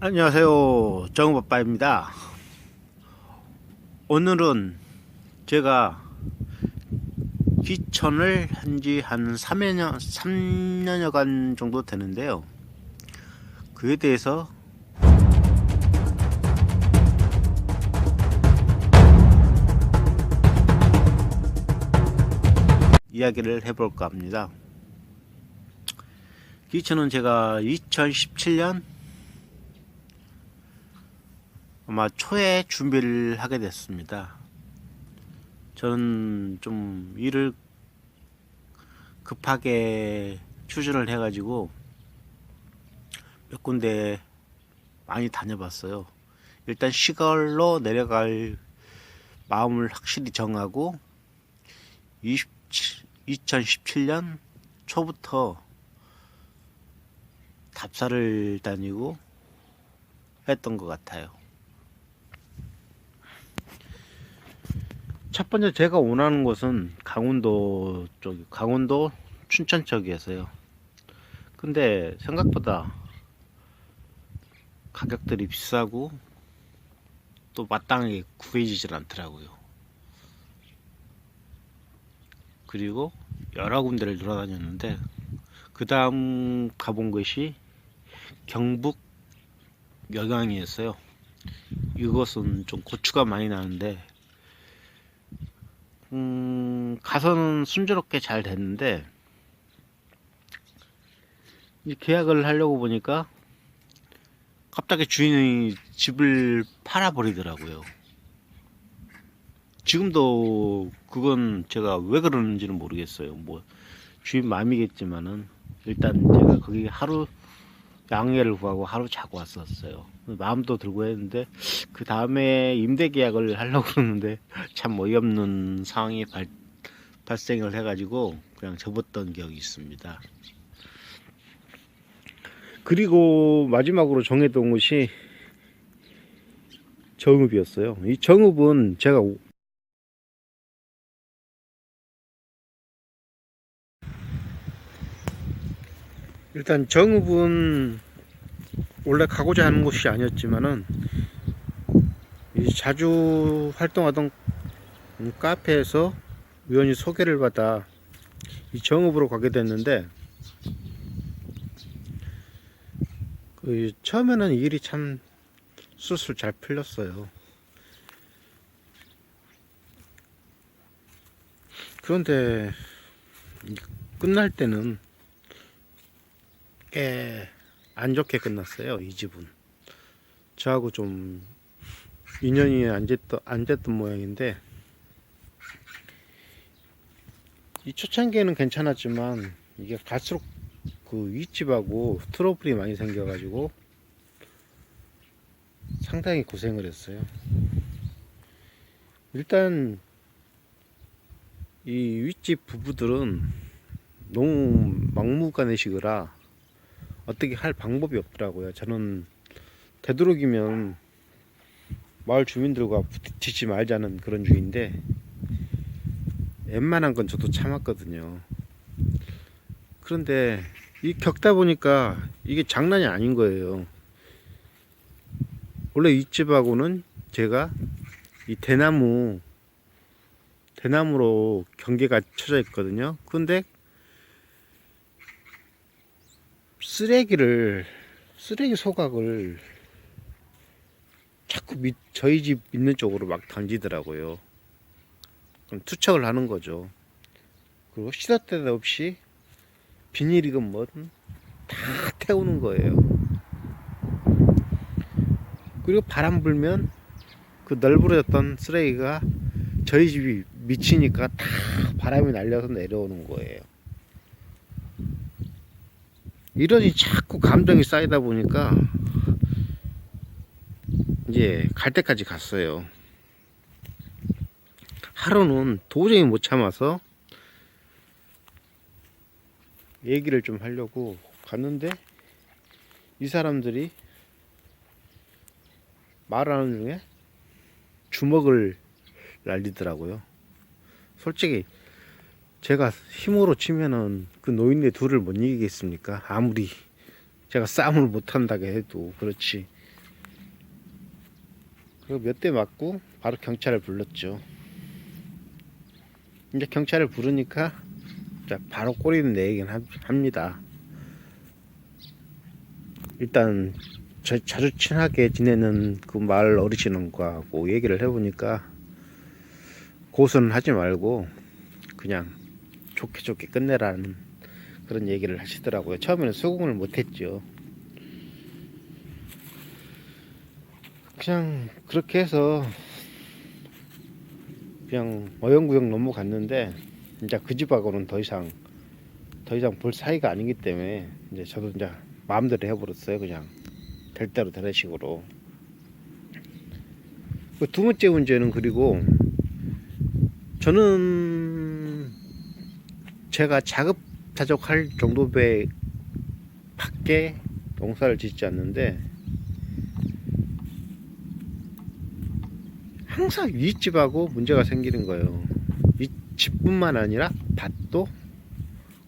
안녕하세요, 정우빠빠입니다. 오늘은 제가 귀촌을 한지 한 3년여간 정도 되는데요, 그에 대해서 이야기를 해볼까 합니다. 귀촌은 제가 2017년 아마 초에 준비를 하게 됐습니다. 저는 좀 일을 급하게 추진을 해가지고 몇 군데 많이 다녀봤어요. 일단 시골로 내려갈 마음을 확실히 정하고 2017년 초부터 답사를 다니고 했던 것 같아요. 첫 번째 제가 원하는 곳은 강원도 쪽, 강원도 춘천 쪽이었어요. 근데 생각보다 가격들이 비싸고 또 마땅하게 구해지질 않더라고요. 그리고 여러 군데를 돌아다녔는데 그 다음 가본 것이 경북 영양이었어요. 이것은 좀 고추가 많이 나는데 가서는 순조롭게 잘 됐는데 이 계약을 하려고 보니까 갑자기 주인이 집을 팔아버리더라고요. 지금도 그건 제가 왜 그러는지는 모르겠어요. 뭐 주인 마음이겠지만은 일단 제가 거기 하루 양해를 구하고 하루 자고 왔었어요. 마음도 들고 했는데 그 다음에 임대 계약을 하려고 그러는데 참 어이없는 상황이 발생을 해가지고 그냥 접었던 기억이 있습니다. 그리고 마지막으로 정했던 곳이 정읍이었어요. 이 정읍은 제가 일단 정읍은 원래 가고자 하는 곳이 아니었지만은 자주 활동하던 카페에서 우연히 소개를 받아 이 정읍으로 가게 됐는데 처음에는 일이 참 술술 잘 풀렸어요. 그런데 끝날 때는 꽤 안 좋게 끝났어요. 이 집은 저하고 좀 인연이 안 됐던 모양인데 이 초창기에는 괜찮았지만 이게 갈수록 그 윗집하고 트러블이 많이 생겨가지고 상당히 고생을 했어요. 일단 이 윗집 부부들은 너무 막무가내식이라 어떻게 할 방법이 없더라고요. 저는 되도록이면 마을 주민들과 부딪히지 말자는 그런 주의인데 웬만한 건 저도 참았거든요. 그런데 이 겪다 보니까 이게 장난이 아닌 거예요. 원래 이 집하고는 제가 이 대나무로 경계가 쳐져 있거든요. 근데 쓰레기 소각을 자꾸 저희 집 있는 쪽으로 막 던지더라고요. 그럼 투척을 하는 거죠. 그리고 시도 때도 없이 비닐이건 뭐든 다 태우는 거예요. 그리고 바람 불면 그 널브러졌던 쓰레기가 저희 집이 미치니까 다 바람이 날려서 내려오는 거예요. 이러니 자꾸 감정이 쌓이다 보니까 이제 갈 때까지 갔어요. 하루는 도저히 못 참아서 얘기를 좀 하려고 갔는데 이 사람들이 말하는 중에 주먹을 날리더라고요. 솔직히 제가 힘으로 치면은 그 노인네 둘을 못 이기겠습니까? 아무리 제가 싸움을 못한다고 해도 그렇지. 몇 대 맞고 바로 경찰을 불렀죠. 이제 경찰을 부르니까 바로 꼬리는 내리긴 합니다. 일단 자주 친하게 지내는 그 마을 어르신하고 얘기를 해보니까 고소는 하지 말고 그냥 좋게 끝내라는 그런 얘기를 하시더라고요. 처음에는 수긍을 못했죠. 그냥 그렇게 해서 그냥 어영부영 넘어갔는데, 이제 그 집하고는 더 이상 볼 사이가 아니기 때문에 이제 저도 이제 마음대로 해버렸어요. 그냥 될 대로 되는 식으로. 그 두 번째 문제는, 그리고 저는 제가 자급자족할 정도 밖에 농사를 짓지 않는데, 항상 윗집하고 문제가 생기는 거예요. 이 집뿐만 아니라 밭도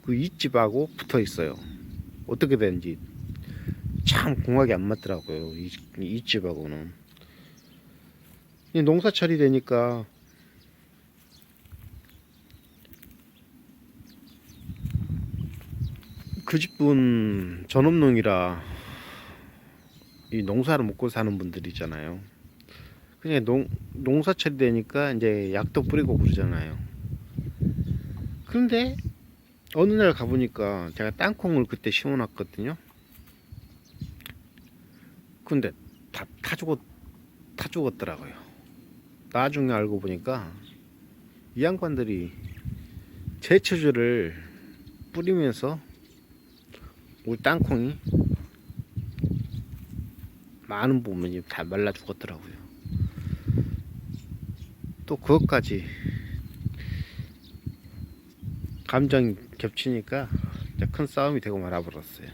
그 윗집하고 붙어 있어요. 어떻게 되는지 참 궁합이 안 맞더라고요. 이 집하고는. 농사철이 되니까 그 집분 전업농이라 이 농사를 먹고 사는 분들이잖아요. 그냥 농사철이 되니까 이제 약도 뿌리고 그러잖아요. 그런데 어느 날 가보니까 제가 땅콩을 그때 심어놨거든요. 근데 다 죽었더라고요. 나중에 알고 보니까 이 양반들이 제초제를 뿌리면서 우리 땅콩이 많은 부분이 다 말라 죽었더라고요. 또 그것까지 감정이 겹치니까 큰 싸움이 되고 말아버렸어요.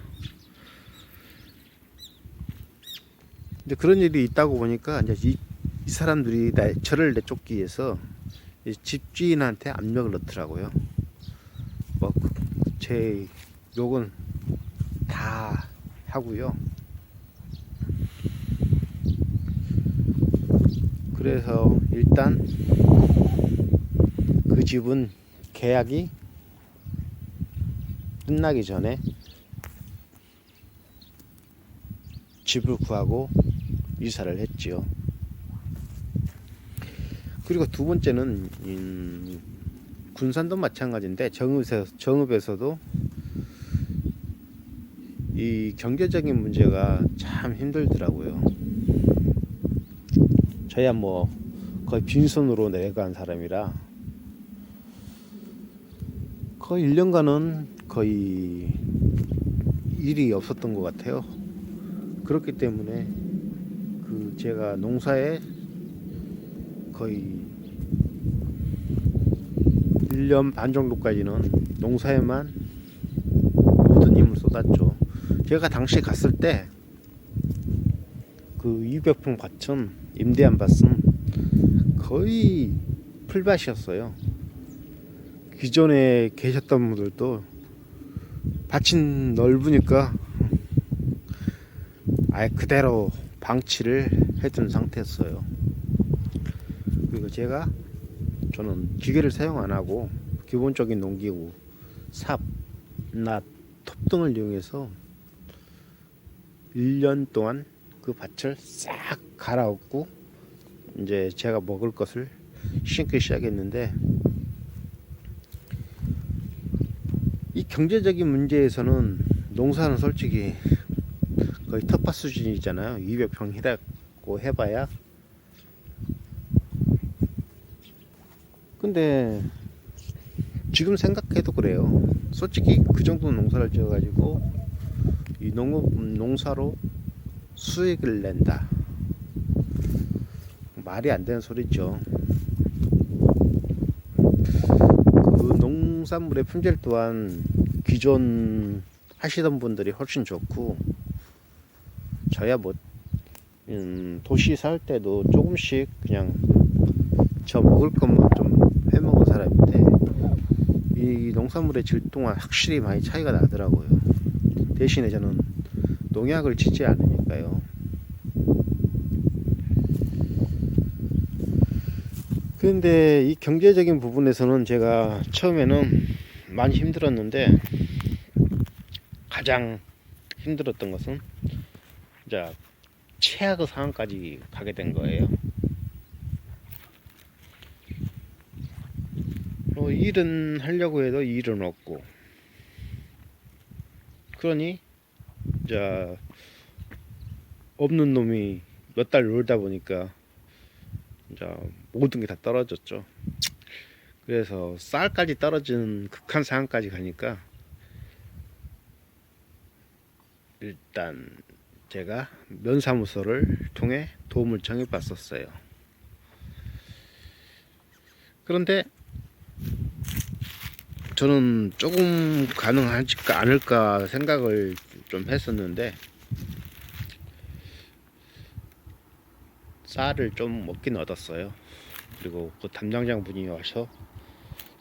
근데 그런 일이 있다고 보니까 이제 이 사람들이 저를 내쫓기 위해서 집주인한테 압력을 넣더라고요. 뭐 제 욕은 다 하고요. 그래서 일단 그 집은 계약이 끝나기 전에 집을 구하고 이사를 했지요. 그리고 두 번째는 군산도 마찬가지인데, 정읍에서도 이 경제적인 문제가 참 힘들더라고요. 저야 뭐 거의 빈손으로 내려간 사람이라 거의 1년간은 거의 일이 없었던 것 같아요. 그렇기 때문에 제가 농사에 거의 1년 반 정도까지는 농사에만 모든 힘을 쏟았죠. 제가 당시 갔을 때 그 200평 밭은 임대한 밭은 거의 풀밭이었어요. 기존에 계셨던 분들도 밭이 넓으니까 아예 그대로 방치를 해둔 상태였어요. 그리고 저는 기계를 사용 안 하고 기본적인 농기구, 삽, 낫, 톱 등을 이용해서 1년 동안 그 밭을 싹 갈아엎고 이제 제가 먹을 것을 심기 시작했는데, 이 경제적인 문제에서는 농사는 솔직히 거의 텃밭 수준이잖아요. 200평이라고 해봐야. 근데 지금 생각해도 그래요. 솔직히 그 정도 농사를 지어가지고 이 농사로 수익을 낸다, 말이 안 되는 소리죠. 그 농산물의 품질 또한 기존 하시던 분들이 훨씬 좋고, 저야 뭐 도시 살 때도 조금씩 그냥 저 먹을 것만 좀 해먹은 사람인데, 이 농산물의 질 또한 확실히 많이 차이가 나더라고요. 대신에 저는 농약을 치지 않으니까요. 그런데 이 경제적인 부분에서는 제가 처음에는 많이 힘들었는데, 가장 힘들었던 것은 이제 최악의 상황까지 가게 된 거예요. 일은 하려고 해도 일은 없고, 그러니 이제 없는 놈이 몇 달 놀다 보니까 이제 모든 게 다 떨어졌죠. 그래서 쌀까지 떨어지는 극한 상황까지 가니까 일단 제가 면사무소를 통해 도움을 청해 봤었어요. 그런데 저는 조금 가능하지 않을까 생각을 좀 했었는데, 쌀을 좀 먹긴 얻었어요. 그리고 그 담당장 분이 와서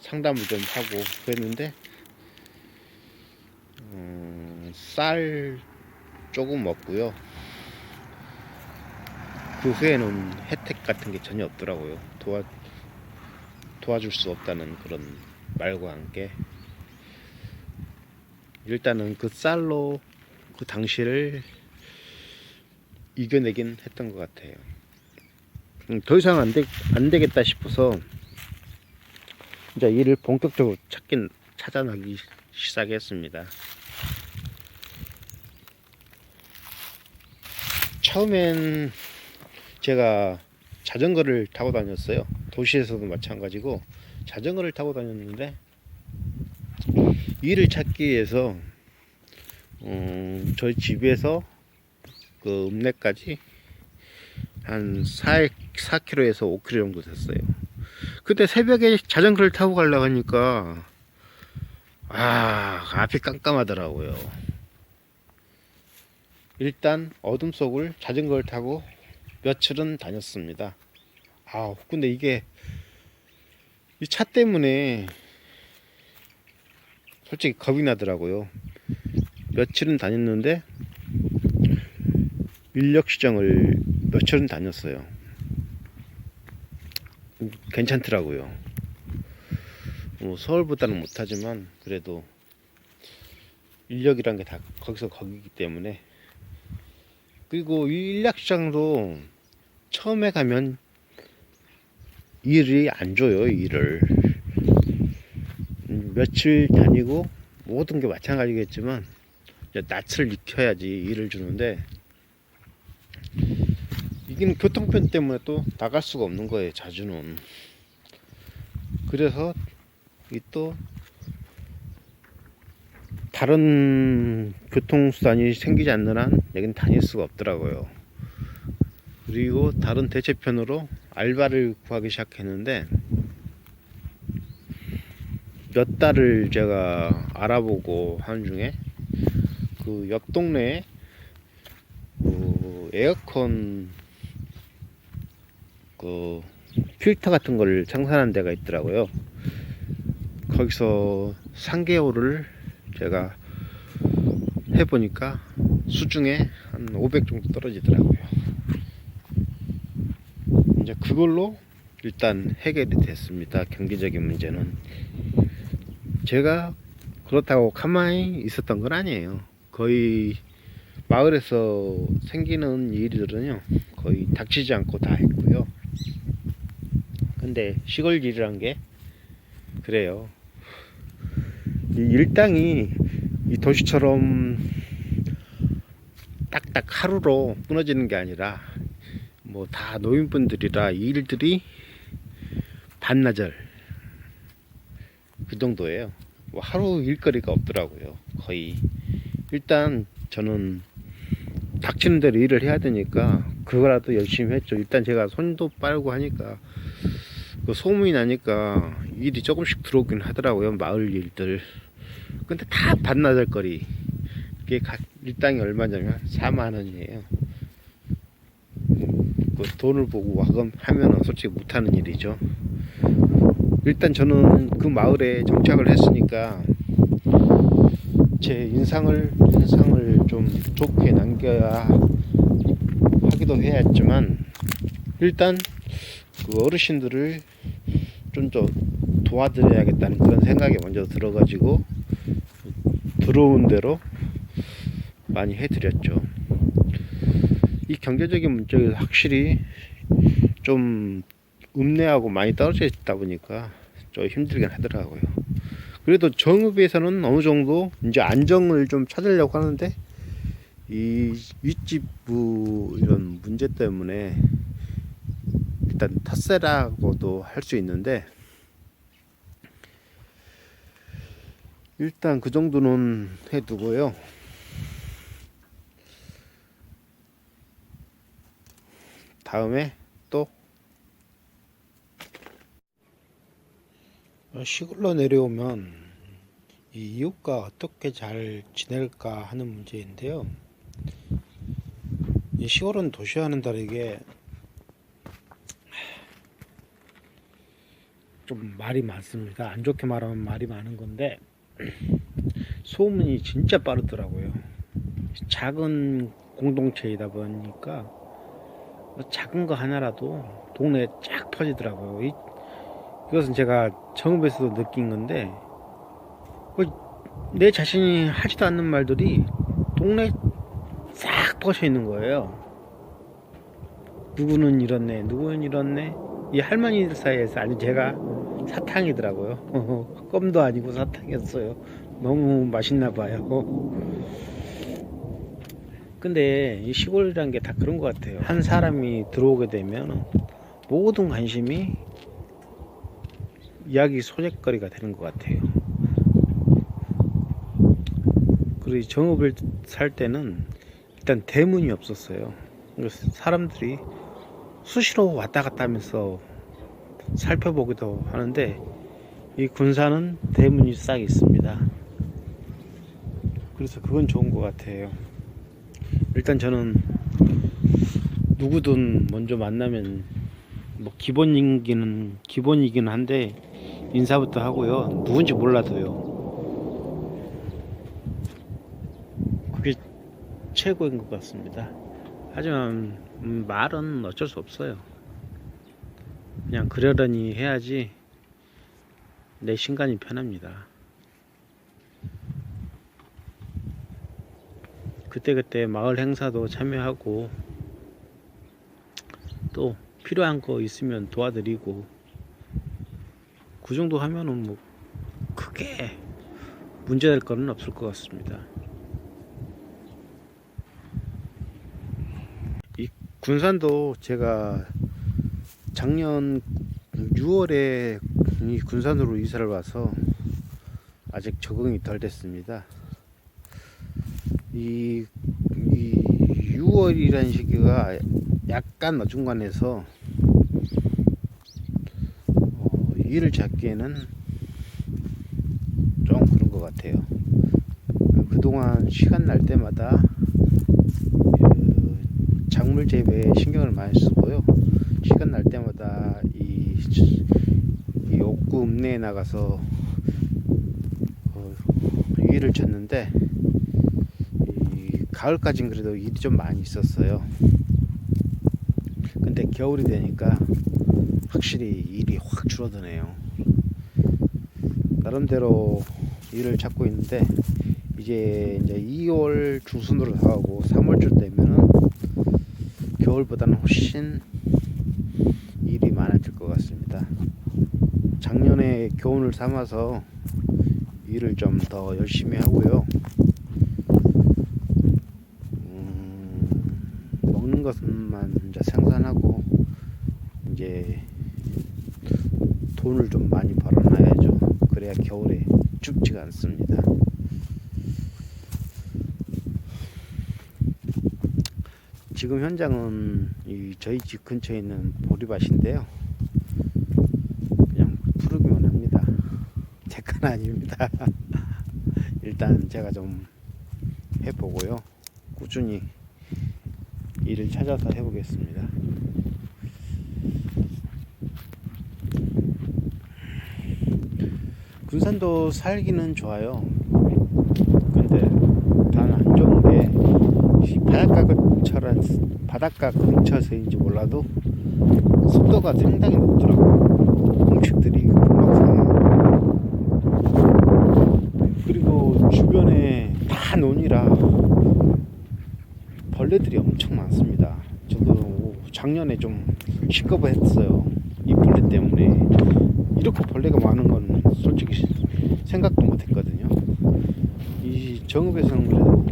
상담을 좀 하고 그랬는데, 쌀 조금 먹고요. 그 후에는 혜택 같은 게 전혀 없더라고요. 도와줄 수 없다는 그런 말과 함께 일단은 그 쌀로 그 당시를 이겨내긴 했던 것 같아요. 더 이상 안 되겠다 싶어서 이제 일을 본격적으로 찾아나기 시작했습니다. 처음엔 제가 자전거를 타고 다녔어요. 도시에서도 마찬가지고 자전거를 타고 다녔는데, 일을 찾기 위해서 저희 집에서 그 읍내까지 한 4km에서 5km 정도 됐어요. 그때 새벽에 자전거를 타고 가려고 하니까 앞이 깜깜하더라고요. 일단 어둠 속을 자전거를 타고 며칠은 다녔습니다. 근데 이게 이 차 때문에 솔직히 겁이 나더라고요. 며칠은 다녔는데 인력 시장을 며칠은 다녔어요. 괜찮더라고요. 서울보다는 못하지만 그래도 인력이란 게 다 거기서 거기기 때문에. 그리고 이 인력 시장도 처음에 가면 일이 안 줘요. 일을 며칠 다니고 모든 게 마찬가지겠지만 낯을 익혀야지 일을 주는데, 이게 교통편 때문에 또 나갈 수가 없는 거예요, 자주는. 그래서 이 또 다른 교통수단이 생기지 않는 한 여긴 다닐 수가 없더라고요. 그리고 다른 대체편으로 알바를 구하기 시작했는데, 몇 달을 제가 알아보고 하는 중에 그 옆 동네에 그 에어컨 그 필터 같은 걸 생산하는 데가 있더라고요. 거기서 3개월을 제가 해보니까 수중에 한 500 정도 떨어지더라고요. 이제 그걸로 일단 해결이 됐습니다. 경제적인 문제는. 제가 그렇다고 가만히 있었던 건 아니에요. 거의 마을에서 생기는 일들은요 거의 닥치지 않고 다 했고요. 근데 시골 일이란 게 그래요. 이 일당이 이 도시처럼 딱딱 하루로 끊어지는 게 아니라 뭐 다 노인분들이라 이 일들이 반나절 그 정도예요. 뭐 하루 일거리가 없더라고요. 거의. 일단 저는 닥치는 대로 일을 해야 되니까 그거라도 열심히 했죠. 일단 제가 손도 빨고 하니까 그 소문이 나니까 일이 조금씩 들어오긴 하더라고요. 마을 일들. 근데 다 반나절 거리. 그게 일당이 얼마냐면 4만원이에요. 그 돈을 보고 하면은 솔직히 못하는 일이죠. 일단 저는 그 마을에 정착을 했으니까 제 인상을 좀 좋게 남겨야 하기도 해야 했지만, 일단 그 어르신들을 좀 더 도와드려야겠다는 그런 생각이 먼저 들어가지고 들어온 대로 많이 해드렸죠. 이 경제적인 문제가 확실히 좀 읍내하고 많이 떨어져 있다 보니까 좀 힘들긴 하더라고요. 그래도 정읍에서는 어느 정도 이제 안정을 좀 찾으려고 하는데 이 윗집부 이런 문제 때문에 일단 텃세라고도 할 수 있는데 일단 그 정도는 해두고요. 다음에 또 시골로 내려오면 이 이웃과 어떻게 잘 지낼까 하는 문제인데요. 이 시골은 도시와는 다르게 좀 말이 많습니다. 안 좋게 말하면 말이 많은 건데 소문이 진짜 빠르더라고요. 작은 공동체이다 보니까 작은 거 하나라도 동네에 쫙 퍼지더라고요. 이것은 제가 정읍에서도 느낀 건데 내 자신이 하지도 않는 말들이 동네에 싹 퍼져 있는 거예요. 누구는 이렇네, 누구는 이렇네. 이 할머니들 사이에서 아니 제가 사탕이더라고요. 껌도 아니고 사탕이었어요. 너무 맛있나 봐요. 근데 이 시골이란 게 다 그런 것 같아요. 한 사람이 들어오게 되면 모든 관심이 이야기 소재거리가 되는 것 같아요. 그리고 정읍을 살 때는 일단 대문이 없었어요. 그래서 사람들이 수시로 왔다 갔다 하면서 살펴보기도 하는데 이 군산은 대문이 싹 있습니다. 그래서 그건 좋은 것 같아요. 일단 저는 누구든 먼저 만나면 뭐 기본이긴 한데 인사부터 하고요. 누군지 몰라도요. 그게 최고인 것 같습니다. 하지만 말은 어쩔 수 없어요. 그냥 그러려니 해야지 내 신간이 편합니다. 그때그때 마을 행사도 참여하고 또 필요한 거 있으면 도와드리고 그 정도 하면은 뭐 크게 문제될 거는 없을 것 같습니다. 이 군산도 제가 작년 6월에 이 군산으로 이사를 와서 아직 적응이 덜 됐습니다. 이 6월이라는 시기가 약간 어중간해서 일을 잡기에는 좀 그런 것 같아요. 그동안 시간 날 때마다 작물 재배에 신경을 많이 쓰고요. 시간 날 때마다 이 옥구 읍내에 나가서 일을 찾는데 가을까진 그래도 일이 좀 많이 있었어요. 근데 겨울이 되니까 확실히 일이 확 줄어드네요. 나름대로 일을 찾고 있는데 이제 2월 중순으로 나가고 3월쯤 되면은 겨울보다는 훨씬 일이 많아질 것 같습니다. 작년에 교훈을 삼아서 일을 좀 더 열심히 하고요. 먹는 것만 이제 생산하고 이제 돈을 좀 많이 벌어놔야죠. 그래야 겨울에 춥지가 않습니다. 지금 현장은 저희 집 근처에 있는 보리밭인데요. 그냥 푸르기만 합니다. 제 건 아닙니다. 일단 제가 좀 해보고요. 꾸준히 일을 찾아서 해보겠습니다. 군산도 살기는 좋아요. 근데 단 안 좋은 게 바닷가 근처라서 바닷가 근처서인지 몰라도 습도가 상당히 높더라고요. 공식들이 금방상. 그리고 주변에 다 논이라 벌레들이 엄청 많습니다. 저도 작년에 좀 시끄러웠어요. 이 벌레 때문에. 이렇게 벌레가 많은 건 솔직히 생각도 못 했거든요. 이 정읍에서는 그래도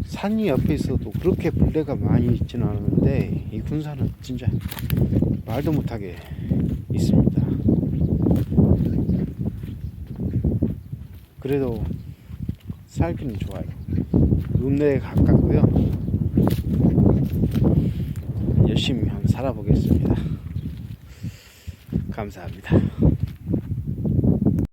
산이 옆에 있어도 그렇게 벌레가 많이 있지는 않은데 이 군산은 진짜 말도 못하게 있습니다. 그래도 살기는 좋아요. 읍내에 가깝고요. 열심히 한번 살아보겠습니다. 감사합니다.